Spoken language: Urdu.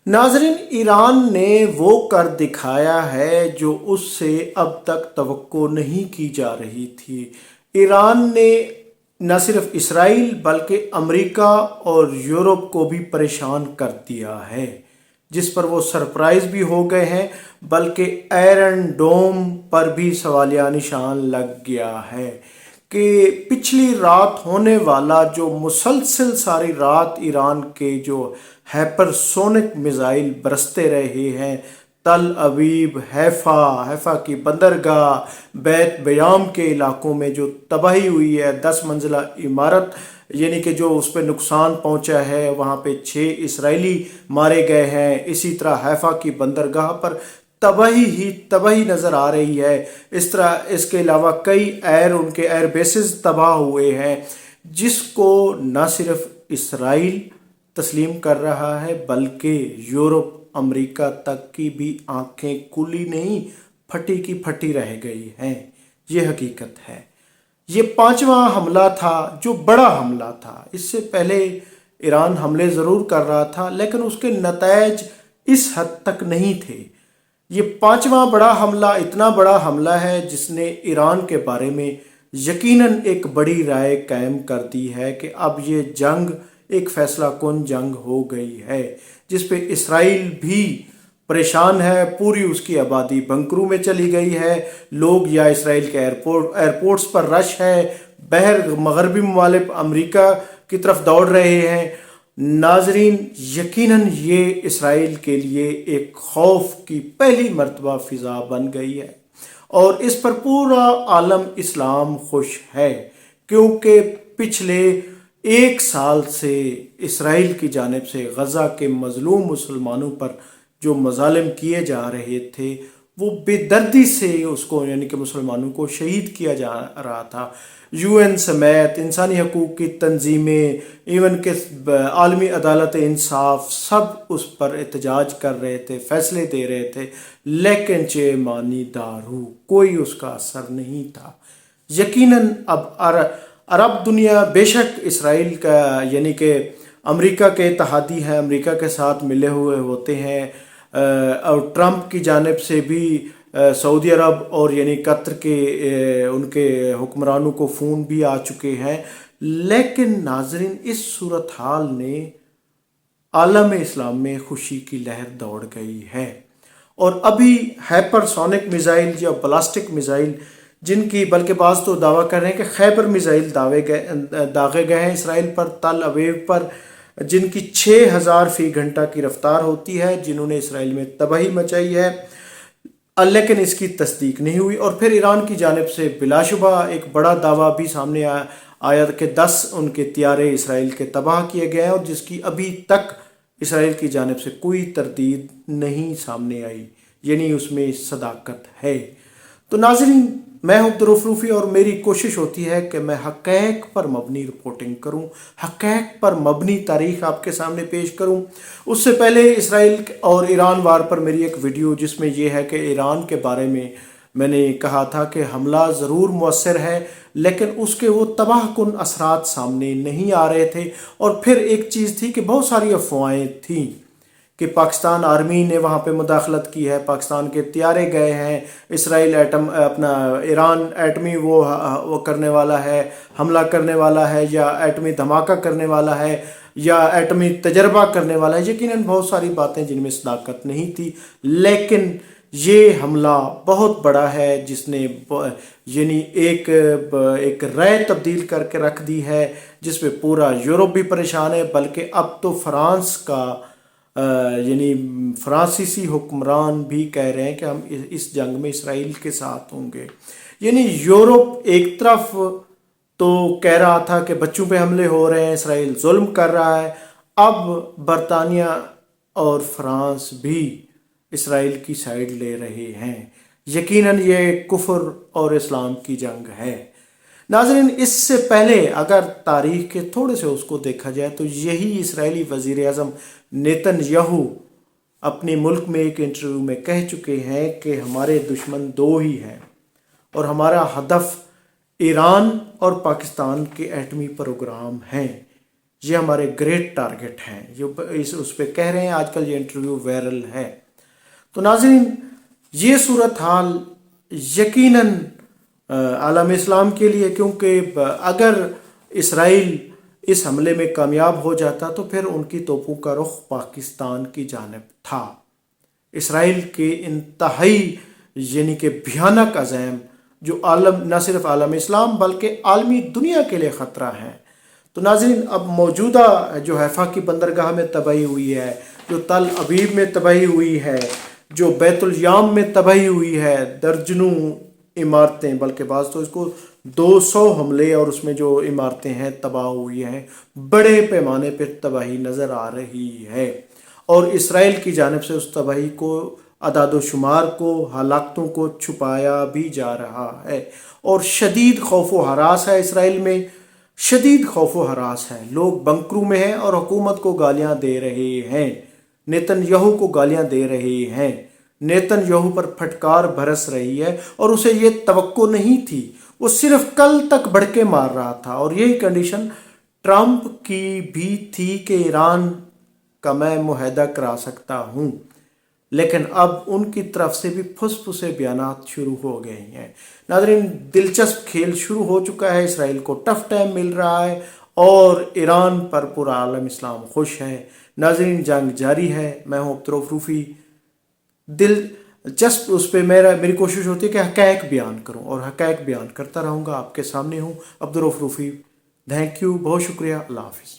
ناظرین، ایران نے وہ کر دکھایا ہے جو اس سے اب تک توقع نہیں کی جا رہی تھی۔ ایران نے نہ صرف اسرائیل بلکہ امریکہ اور یورپ کو بھی پریشان کر دیا ہے، جس پر وہ سرپرائز بھی ہو گئے ہیں، بلکہ آئرن ڈوم پر بھی سوالیہ نشان لگ گیا ہے کہ پچھلی رات ہونے والا جو مسلسل ساری رات ایران کے جو ہیپر سونک میزائل برستے رہے ہیں، تل ابیب، حیفا کی بندرگاہ، بیت بیام کے علاقوں میں جو تباہی ہوئی ہے، 10 منزلہ عمارت یعنی کہ جو اس پہ نقصان پہنچا ہے، وہاں پہ 6 اسرائیلی مارے گئے ہیں، اسی طرح حیفا کی بندرگاہ پر تباہی نظر آ رہی ہے۔ اس طرح اس کے علاوہ کئی ان کے ایئر بیسز تباہ ہوئے ہیں، جس کو نہ صرف اسرائیل تسلیم کر رہا ہے بلکہ یورپ، امریکہ تک کی بھی آنکھیں کھلی نہیں، پھٹی کی پھٹی رہ گئی ہیں۔ یہ حقیقت ہے۔ یہ 5واں حملہ تھا جو بڑا حملہ تھا۔ اس سے پہلے ایران حملے ضرور کر رہا تھا لیکن اس کے نتائج اس حد تک نہیں تھے۔ یہ 5واں بڑا حملہ اتنا بڑا حملہ ہے جس نے ایران کے بارے میں یقیناً ایک بڑی رائے قائم کر دی ہے کہ اب یہ جنگ ایک فیصلہ کن جنگ ہو گئی ہے، جس پہ اسرائیل بھی پریشان ہے۔ پوری اس کی آبادی بنکروں میں چلی گئی ہے، لوگ یا اسرائیل کے ایئرپورٹس پر رش ہے، مغربی ممالک امریکہ کی طرف دوڑ رہے ہیں۔ ناظرین، یقیناً یہ اسرائیل کے لیے ایک خوف کی پہلی مرتبہ فضا بن گئی ہے، اور اس پر پورا عالم اسلام خوش ہے، کیونکہ پچھلے 1 سال سے اسرائیل کی جانب سے غزہ کے مظلوم مسلمانوں پر جو مظالم کیے جا رہے تھے، وہ بے دردی سے اس کو یعنی کہ مسلمانوں کو شہید کیا جا رہا تھا۔ UN سمیت انسانی حقوق کی تنظیمیں، ایون کہ عالمی عدالت انصاف، سب اس پر احتجاج کر رہے تھے، فیصلے دے رہے تھے، لیکن چے مانی دارو کوئی اس کا اثر نہیں تھا۔ یقیناً اب عرب دنیا بے شک اسرائیل کا یعنی کہ امریکہ کے اتحادی ہیں، امریکہ کے ساتھ ملے ہوئے ہوتے ہیں، اور ٹرمپ کی جانب سے بھی سعودی عرب اور یعنی قطر کے ان کے حکمرانوں کو فون بھی آ چکے ہیں، لیکن ناظرین اس صورتحال نے عالم اسلام میں خوشی کی لہر دوڑ گئی ہے، اور ابھی ہائپر سونک میزائل یا بلاسٹک میزائل، جن کی بلکہ بعض تو دعویٰ کر رہے ہیں کہ خیبر میزائل داغے گئے ہیں اسرائیل پر، تل ابیب پر، جن کی 6000 فی گھنٹہ کی رفتار ہوتی ہے، جنہوں نے اسرائیل میں تباہی مچائی ہے، لیکن اس کی تصدیق نہیں ہوئی۔ اور پھر ایران کی جانب سے بلا شبہ ایک بڑا دعویٰ بھی سامنے آیا کہ 10 ان کے طیارے اسرائیل کے تباہ کیے گئے ہیں، اور جس کی ابھی تک اسرائیل کی جانب سے کوئی تردید نہیں سامنے آئی، یعنی اس میں صداقت ہے۔ تو ناظرین، میں ہوں عبدالرؤف روفی، اور میری کوشش ہوتی ہے کہ میں حقائق پر مبنی رپورٹنگ کروں، حقائق پر مبنی تاریخ آپ کے سامنے پیش کروں۔ اس سے پہلے اسرائیل اور ایران وار پر میری ایک ویڈیو جس میں یہ ہے کہ ایران کے بارے میں نے کہا تھا کہ حملہ ضرور مؤثر ہے، لیکن اس کے وہ تباہ کن اثرات سامنے نہیں آ رہے تھے۔ اور پھر ایک چیز تھی کہ بہت ساری افواہیں تھیں کہ پاکستان آرمی نے وہاں پہ مداخلت کی ہے، پاکستان کے طیارے گئے ہیں، اسرائیل ایران ایٹمی وہ کرنے والا ہے، حملہ کرنے والا ہے، یا ایٹمی دھماکہ کرنے والا ہے، یا ایٹمی تجربہ کرنے والا ہے۔ یقیناً بہت ساری باتیں جن میں صداقت نہیں تھی، لیکن یہ حملہ بہت بڑا ہے جس نے یعنی ایک رائے تبدیل کر کے رکھ دی ہے، جس پہ پورا یورپ بھی پریشان ہے، بلکہ اب تو فرانس کا یعنی فرانسیسی حکمران بھی کہہ رہے ہیں کہ ہم اس جنگ میں اسرائیل کے ساتھ ہوں گے۔ یعنی یورپ ایک طرف تو کہہ رہا تھا کہ بچوں پہ حملے ہو رہے ہیں، اسرائیل ظلم کر رہا ہے، اب برطانیہ اور فرانس بھی اسرائیل کی سائیڈ لے رہے ہیں۔ یقیناً یہ کفر اور اسلام کی جنگ ہے۔ ناظرین، اس سے پہلے اگر تاریخ کے تھوڑے سے اس کو دیکھا جائے تو یہی اسرائیلی وزیر اعظم نیتن یاہو اپنے ملک میں ایک انٹرویو میں کہہ چکے ہیں کہ ہمارے دشمن 2 ہی ہیں، اور ہمارا ہدف ایران اور پاکستان کے ایٹمی پروگرام ہیں۔ یہ ہمارے گریٹ ٹارگٹ ہیں، اس پہ کہہ رہے ہیں، آج کل یہ انٹرویو وائرل ہے۔ تو ناظرین، یہ صورتحال یقیناً عالم اسلام کے لیے، کیونکہ اگر اسرائیل اس حملے میں کامیاب ہو جاتا تو پھر ان کی توپوں کا رخ پاکستان کی جانب تھا۔ اسرائیل کے انتہائی یعنی کہ بھیانک عزائم جو نہ صرف عالم اسلام بلکہ عالمی دنیا کے لیے خطرہ ہیں۔ تو ناظرین، اب موجودہ جو حیفا کی بندرگاہ میں تباہی ہوئی ہے، جو تل ابیب میں تباہی ہوئی ہے، جو بیت الیام میں تباہی ہوئی ہے، درجنوں عمارتیں، بلکہ بعض تو اس کو 200 حملے اور اس میں جو عمارتیں ہیں تباہ ہوئی ہیں، بڑے پیمانے پہ تباہی نظر آ رہی ہے، اور اسرائیل کی جانب سے اس تباہی کو، اعداد و شمار کو، ہلاکتوں کو چھپایا بھی جا رہا ہے، اور شدید خوف و ہراس ہے اسرائیل میں، شدید خوف و ہراس ہے۔ لوگ بنکروں میں ہیں اور حکومت کو گالیاں دے رہے ہیں، نیتن یاہو کو گالیاں دے رہے ہیں، نیتن یاہو پر پھٹکار برس رہی ہے، اور اسے یہ توقع نہیں تھی، وہ صرف کل تک بڑھکے مار رہا تھا، اور یہی کنڈیشن ٹرمپ کی بھی تھی کہ ایران کا میں معاہدہ کرا سکتا ہوں، لیکن اب ان کی طرف سے بھی پھسے بیانات شروع ہو گئے ہیں۔ ناظرین، دلچسپ کھیل شروع ہو چکا ہے، اسرائیل کو ٹف ٹائم مل رہا ہے اور ایران پر پورا عالم اسلام خوش ہے۔ ناظرین، جنگ جاری ہے۔ میں ہوں عبدالرؤف روفی۔ دلچسپ اس پہ میری کوشش ہوتی ہے کہ حقائق بیان کروں، اور حقائق بیان کرتا رہوں گا، آپ کے سامنے ہوں عبدالرؤف روفی۔ تھینک یو، بہت شکریہ، اللہ حافظ۔